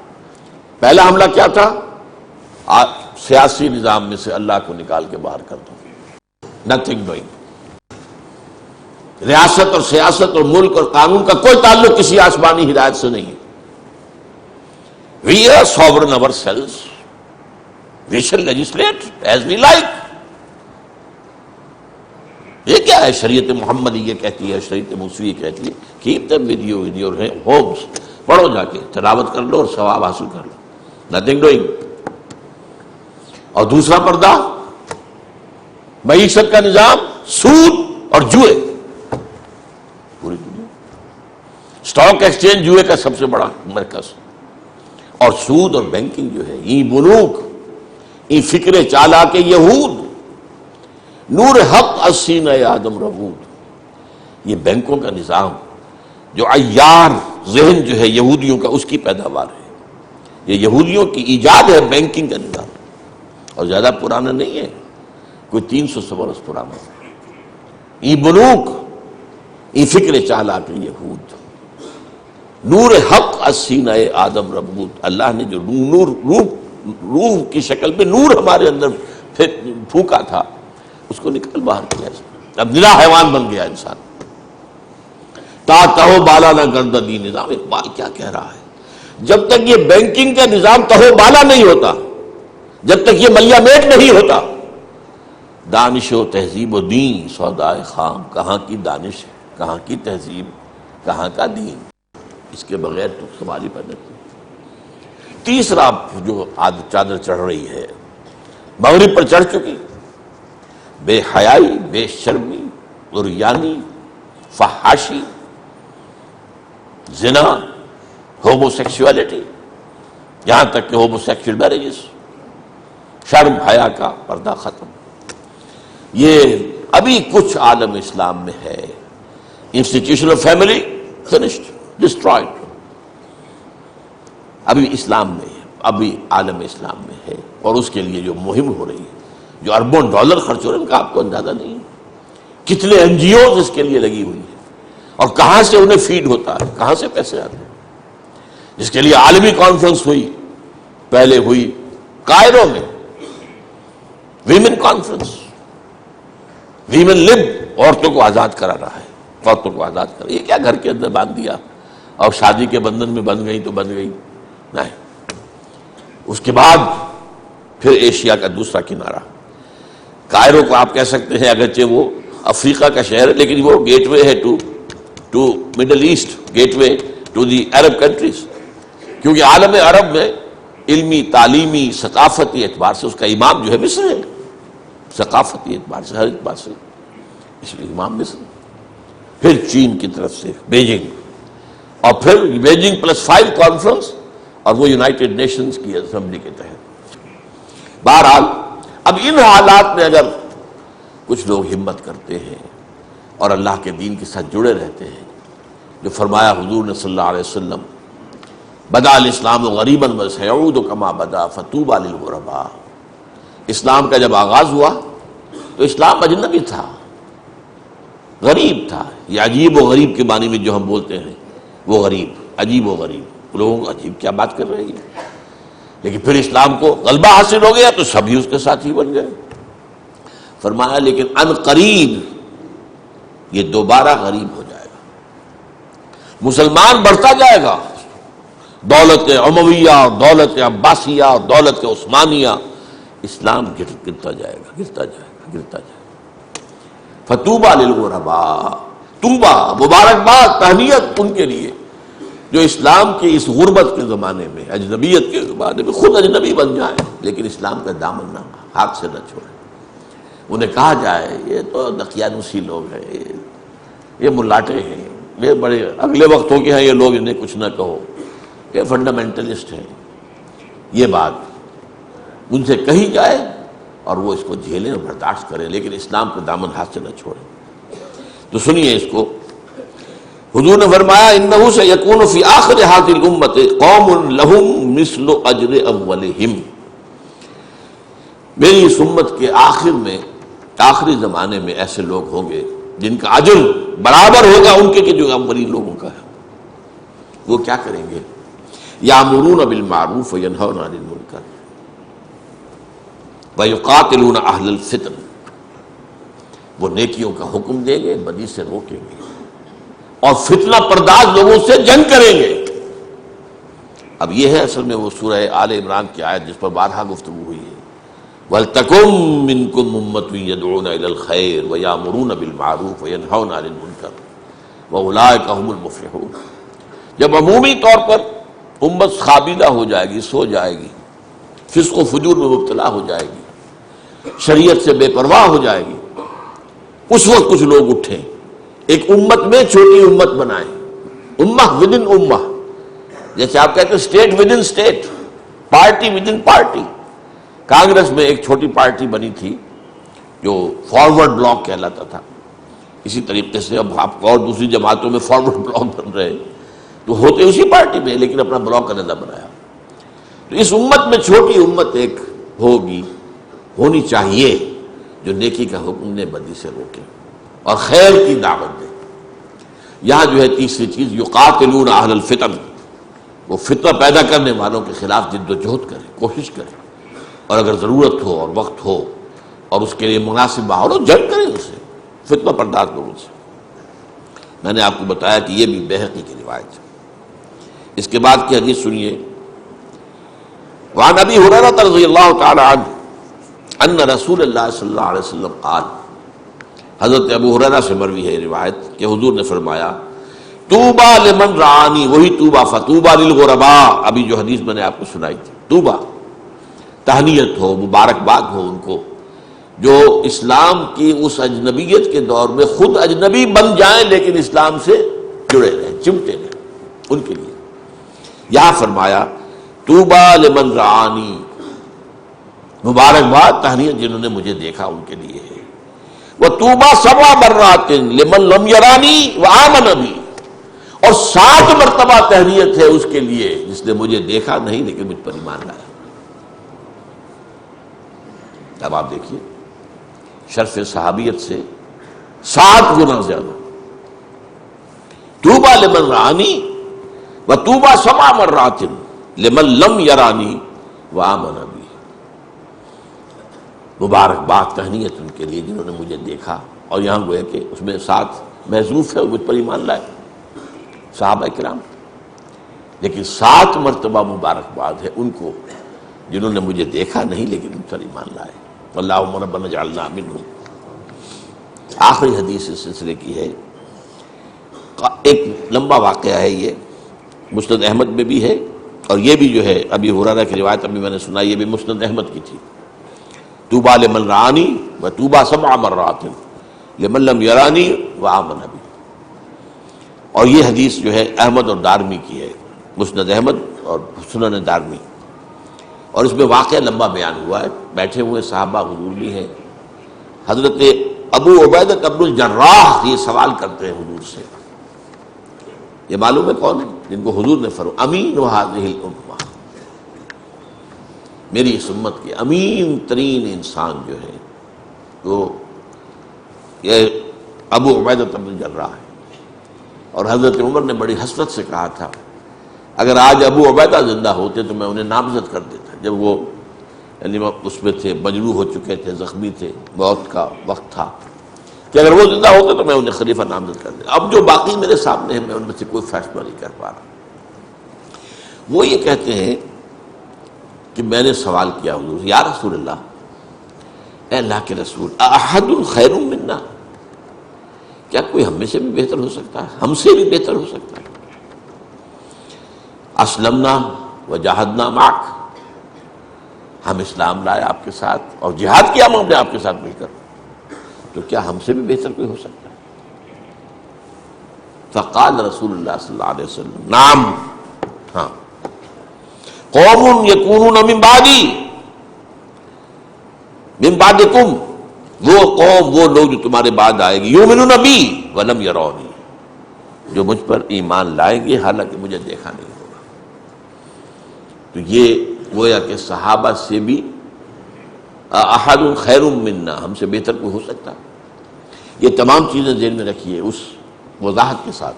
پہلا حملہ کیا تھا؟ سیاسی نظام میں سے اللہ کو نکال کے باہر کر دو، نتھنگ ڈوئنگ۔ ریاست اور سیاست اور ملک اور قانون کا کوئی تعلق کسی آسمانی ہدایت سے نہیں ہے۔ We are sovereign ourselves. We shall legislate as we like. یہ کیا ہے؟ شریعت محمدی یہ کہتی ہے، شریعت موسوی یہ کہتی ہے keep them with you in your homes، پڑھو جا کے، تلاوت کر لو اور ثواب حاصل کر لو، nothing doing۔ اور دوسرا پردہ معیشت کا نظام، سود اور جوئے، پوری دنیا اسٹاک ایکسچینج جوئے کا سب سے بڑا مرکز، اور سود اور بینکنگ جو ہے، ای بنوک، ای فکر چالاک یہود، نور حق السینہ آدم ربود، یہ بینکوں کا نظام جو عیار ذہن جو ہے یہودیوں کا، اس کی پیداوار ہے۔ یہ یہودیوں کی ایجاد ہے بینکنگ کا نظام، اور زیادہ پرانا نہیں ہے، کوئی 300 برس پرانا ہے۔ ای بنوک، ای فکر چالاک یہود، نور حق السینہ آدم ربود، اللہ نے جو نور، روح کی شکل میں نور ہمارے اندر پھونکا تھا، اس کو نکل باہر کیا، اب نرا حیوان بن گیا انسان۔ تا تہو بالا نہ گردہ دی نظام، اقبال کیا کہہ رہا ہے؟ جب تک یہ بینکنگ کا نظام تہو بالا نہیں ہوتا، جب تک یہ ملیا میٹ نہیں ہوتا، دانش و تہذیب و دین سودائے خام، کہاں کی دانش، کہاں کی تہذیب، کہاں کا دین، اس کے بغیر تو سوال ہی پیدا نہیں۔ تیسرا جو چادر چڑھ رہی ہے، مغرب پر چڑھ چکی، بے حیائی، بے شرمی، عریانی، فحاشی، زنا، ہومو سیکسولیٹی، یہاں تک کہ ہومو سیکسول میرجز، شرم حیا کا پردہ ختم، یہ ابھی کچھ عالم اسلام میں ہے۔ Institution of family finished, destroyed, ابھی اسلام میں ہے، ابھی عالم اسلام میں ہے، اور اس کے لیے جو مہم ہو رہی ہے، جو اربوں ڈالر خرچ ہو رہے ہیں، ان کا آپ کو اندازہ نہیں ہے، کتنے این جی اوز اس کے لیے لگی ہوئی ہیں، اور کہاں سے انہیں فیڈ ہوتا ہے، کہاں سے پیسے آتے ہیں۔ جس کے لیے عالمی کانفرنس ہوئی، پہلے ہوئی کائرو میں ویمن کانفرنس، ویمن لب، عورتوں کو آزاد کرا رہا ہے، عورتوں کو آزاد کرا، یہ کیا گھر کے اندر باندھ دیا اور شادی کے بندھن میں بندھ گئی تو بندھ گئی، نہیں۔ اس کے بعد پھر ایشیا کا دوسرا کنارہ، کائرو کو آپ کہہ سکتے ہیں اگرچہ وہ افریقہ کا شہر ہے، لیکن وہ گیٹ وے ہے to middle east, gateway to the Arab countries, کیونکہ عالم عرب میں علمی، تعلیمی، ثقافتی اعتبار سے اس کا امام جو ہے مصر ہے، ثقافتی اعتبار سے ہر اعتبار سے، اس لیے امام مصر. پھر چین کی طرف سے بیجنگ، اور پھر بیجنگ +5 کانفرنس، اور وہ یونائٹڈ نیشنز کی اسمبلی کے تحت. بہرحال اب ان حالات میں اگر کچھ لوگ ہمت کرتے ہیں اور اللہ کے دین کے ساتھ جڑے رہتے ہیں، جو فرمایا حضور نے صلی اللہ علیہ وسلم، بدا الاسلام غریبا وسیعود کما بدا فطوبی للغرباء. اسلام کا جب آغاز ہوا تو اسلام اجنبی تھا، غریب تھا. یہ عجیب و غریب کے معنی میں جو ہم بولتے ہیں وہ غریب، عجیب و غریب، لوگوں کو عجیب کیا بات کر رہے ہیں. لیکن پھر اسلام کو غلبہ حاصل ہو گیا تو سبھی اس کے ساتھی بن گئے. فرمایا لیکن ان قریب یہ دوبارہ غریب ہو جائے گا. مسلمان بڑھتا جائے گا، دولت امویہ اور دولت عباسیہ اور دولت عثمانیہ، اسلام گرتا جائے گا، گرتا جائے گا، گرتا جائے گا. فطوبی للغرباء، توبہ، مبارکباد، تہنیت ان کے لیے جو اسلام کے اس غربت کے زمانے میں، اجنبیت کے زمانے میں خود اجنبی بن جائیں لیکن اسلام کا دامن نہ ہاتھ سے نہ چھوڑیں. انہیں کہا جائے یہ تو دقیانوسی لوگ ہیں، یہ ملاٹے ہیں، یہ بڑے اگلے وقتوں کے ہیں یہ لوگ، انہیں کچھ نہ کہو، یہ فنڈامنٹلسٹ ہیں. یہ بات ان سے کہی جائے اور وہ اس کو جھیلیں اور برداشت کریں لیکن اسلام کا دامن ہاتھ سے نہ چھوڑیں. تو سنیے اس کو. حضور نے فرمایا انہ سیکون فی آخر ہذہ الامۃ قوم لہم مثل اجر اولہم. میری اس امت کے آخر میں، آخری زمانے میں ایسے لوگ ہوں گے جن کا اجر برابر ہوگا ان کے جو اولین لوگوں کا ہے. وہ کیا کریں گے؟ یامرون بالمعروف وینہون عن المنکر ویقاتلون اہل الفتن. وہ نیکیوں کا حکم دیں گے، بدی سے روکیں گے، اور فتنہ پرداز لوگوں سے جنگ کریں گے. اب یہ ہے اصل میں وہ سورہ آل عمران کی آیت جس پر بارہا گفتگو ہوئی ہے. وَلْتَكُن مِّنكُمْ أُمَّةٌ يَدْعُونَ إِلَى الْخَيْرِ وَيَأْمُرُونَ بِالْمَعْرُوفِ وَيَنْهَوْنَ عَنِ الْمُنكَرِ وَأُولَٰئِكَ هُمُ الْمُفْلِحُونَ. جب عمومی طور پر امت خابیدہ ہو جائے گی، سو جائے گی، فسق و فجور میں مبتلا ہو جائے گی، شریعت سے بے پرواہ ہو جائے گی، اس وقت کچھ لوگ اٹھیں، ایک امت میں چھوٹی امت بنائیں، امہ ود ان امہ، جیسے آپ کہتے ہیں state with in state, party with in party. Congress میں ایک چھوٹی پارٹی بنی تھی جو فارورڈ بلاک کہلاتا تھا. اسی طریقے سے اب آپ اور دوسری جماعتوں میں فارورڈ بلاک بن رہے، تو ہوتے اسی پارٹی میں لیکن اپنا بلاک علیحدہ بنایا. تو اس امت میں چھوٹی امت ایک ہوگی، ہونی چاہیے، جو نیکی کا حکم دے، بدی سے روکے اور خیر کی دعوت دے. یہاں جو ہے تیسری چیز یقاتلون اہل الفتن، وہ فتنہ پیدا کرنے والوں کے خلاف جد و جہد کرے، کوشش کرے، اور اگر ضرورت ہو اور وقت ہو اور اس کے لیے مناسب ماحول ہو جنگ کرے ان سے، فتنہ پرداز لوگوں سے. میں نے آپ کو بتایا کہ یہ بھی بیہقی کی روایت ہے. اس کے بعد کی حدیث سنیے. وعن ابی ہریرہ رضی اللہ تعالی عنہ ان رسول اللہ صلی اللہ علیہ وسلم قال، حضرت ابو ہریرہ سے مروی ہے روایت کہ حضور نے فرمایا طوبیٰ لمن رعانی، وہی طوبیٰ، فطوبیٰ للغرباء، ابھی جو حدیث میں نے آپ کو سنائی تھی. طوبیٰ تہنیت ہو، مبارکباد ہو ان کو جو اسلام کی اس اجنبیت کے دور میں خود اجنبی بن جائیں لیکن اسلام سے جڑے رہیں، چمٹے رہیں، ان کے لیے. یہاں فرمایا طوبیٰ لمن رعانی، مبارکباد، تہنیت جنہوں نے مجھے دیکھا ان کے لیے ہے. وطوبیٰ 7 مرات لمن لم یرانی وآمن بی، اور 7 مرتبہ تہنیت ہے اس کے لیے جس نے مجھے دیکھا نہیں لیکن مجھ پر ایمان لایا. اب آپ دیکھیے شرف صحابیت سے 7 گنا زیادہ. طوبیٰ لمن رعانی وطوبیٰ 7 مرات لمن لم یرانی وآمن بی. مبارکباد، تہنیت ان کے لیے جنہوں نے مجھے دیکھا، اور یہاں گویا کہ اس میں 7 محذوف ہے، مجھ پر ایمان لائے صحابہ کرام. لیکن 7 مرتبہ مبارکباد ہے ان کو جنہوں نے مجھے دیکھا نہیں لیکن ان پر ایمان لائے. اللہم ربنا اجعلنا منہم. آخری حدیث اس سلسلے کی ہے، ایک لمبا واقعہ ہے یہ، مسند احمد میں بھی ہے اور یہ بھی جو ہے ابی ہریرہ کی روایت ابھی میں نے سنا، یہ بھی مسند احمد کی تھی، طوبیٰ لمن رعانی و طوبیٰ 7 مرات لمن لم یرانی وآمن بی. اور یہ حدیث جو ہے احمد اور دارمی کی ہے، مسند احمد اور سنن دارمی، اور اس میں واقعہ لمبا بیان ہوا ہے. بیٹھے ہوئے صحابہ حضور بھی ہیں. حضرت ابو عبیدہ بن الجراح یہ سوال کرتے ہیں حضور سے، یہ معلوم ہے کون ہے؟ جن کو حضور نے فرمایا امین هذه الامہ، میری اس امت کے امین ترین انسان جو ہے وہ یہ ابو عبیدہ بن الجراح ہے. اور حضرت عمر نے بڑی حسرت سے کہا تھا اگر آج ابو عبیدہ زندہ ہوتے تو میں انہیں نامزد کر دیتا، جب وہ یعنی اس میں تھے، مجروح ہو چکے تھے، زخمی تھے، موت کا وقت تھا، کہ اگر وہ زندہ ہوتے تو میں انہیں خلیفہ نامزد کر دیتا. اب جو باقی میرے سامنے ہیں میں ان میں سے کوئی فیصلہ نہیں کر پا رہا. وہ یہ کہتے ہیں کہ میں نے سوال کیا حضور سے، یا رسول اللہ، اے اللہ کے رسول، احد خیر منا، کیا کوئی ہم میں سے بھی بہتر ہو سکتا ہے، ہم سے بھی بہتر ہو سکتا ہے؟ اسلمنا وجاہدنا معک، ہم اسلام لائے آپ کے ساتھ اور جہاد کیا ہم نے آپ کے ساتھ مل کر، تو کیا ہم سے بھی بہتر کوئی ہو سکتا ہے؟ فقال رسول اللہ صلی اللہ علیہ وسلم نعم، ہاں، قوم یکونون من بعدی من بعدکم، وہ قوم، وہ لوگ جو تمہارے بعد آئے گی، یؤمنون بی ولم یرونی، جو مجھ پر ایمان لائیں گے حالانکہ مجھے دیکھا نہیں ہوگا. تو یہ گویا کہ صحابہ سے بھی احد خیر منا، ہم سے بہتر کوئی ہو سکتا. یہ تمام چیزیں ذہن میں رکھیے اس وضاحت کے ساتھ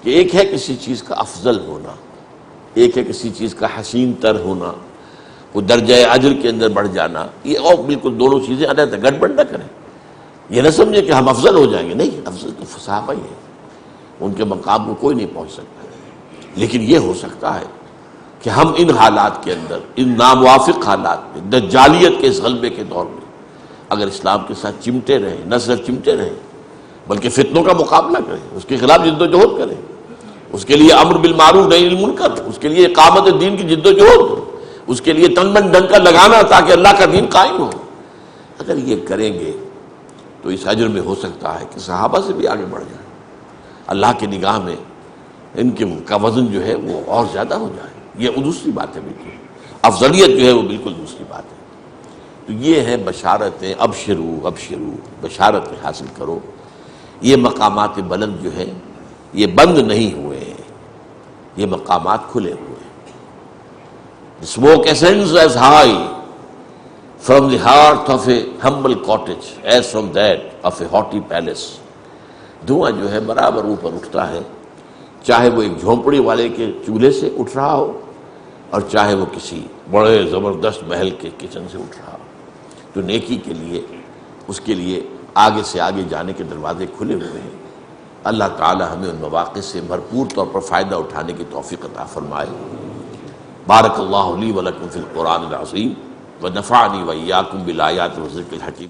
کہ ایک ہے کسی چیز کا افضل ہونا، ایک ہے کسی چیز کا حسین تر ہونا، وہ درجہ اجر کے اندر بڑھ جانا، یہ اور بالکل دونوں چیزیں علیحدہ، گڑبڑ نہ کریں. یہ نہ سمجھے کہ ہم افضل ہو جائیں گے، نہیں، افضل تو صحابہ ہی ہیں، ان کے مقام کو کوئی نہیں پہنچ سکتا. لیکن یہ ہو سکتا ہے کہ ہم ان حالات کے اندر، ان ناموافق حالات میں، دجالیت کے اس غلبے کے دور میں اگر اسلام کے ساتھ چمٹے رہیں، نہ صرف چمٹے رہیں بلکہ فتنوں کا مقابلہ کریں، اس کے خلاف جد و جہد کریں، اس کے لیے امر بالمعروف نہی عن المنکر، اس کے لیے اقامت دین کی جد و جہد، اس کے لیے تن من ڈنکا لگانا تاکہ اللہ کا دین قائم ہو، اگر یہ کریں گے تو اس اجر میں ہو سکتا ہے کہ صحابہ سے بھی آگے بڑھ جائیں. اللہ کی نگاہ میں ان کا وزن جو ہے وہ اور زیادہ ہو جائے. یہ دوسری بات ہے، بالکل افضلیت جو ہے وہ بالکل دوسری بات ہے. تو یہ ہے بشارتیں، ابشرو ابشرو، بشارتیں حاصل کرو. یہ مقامات بلند جو ہے یہ بند نہیں ہوئے ہیں، یہ مقامات کھلے ہوئے ہیں. Smoke ascends as high from the heart of a humble cottage as from that of a haughty palace. دھواں جو ہے برابر اوپر اٹھتا ہے، چاہے وہ ایک جھونپڑی والے کے چولہے سے اٹھ رہا ہو اور چاہے وہ کسی بڑے زبردست محل کے کچن سے اٹھ رہا ہو. تو نیکی کے لیے، اس کے لیے آگے سے آگے جانے کے دروازے کھلے ہوئے ہیں. اللہ تعالی ہمیں ان مواقع سے بھرپور طور پر فائدہ اٹھانے کی توفیق عطا فرمائے. بارک اللہ لی و لکم فی القرآن العظیم ونفعنی و ایاکم بالآیات والذکر الحکیم.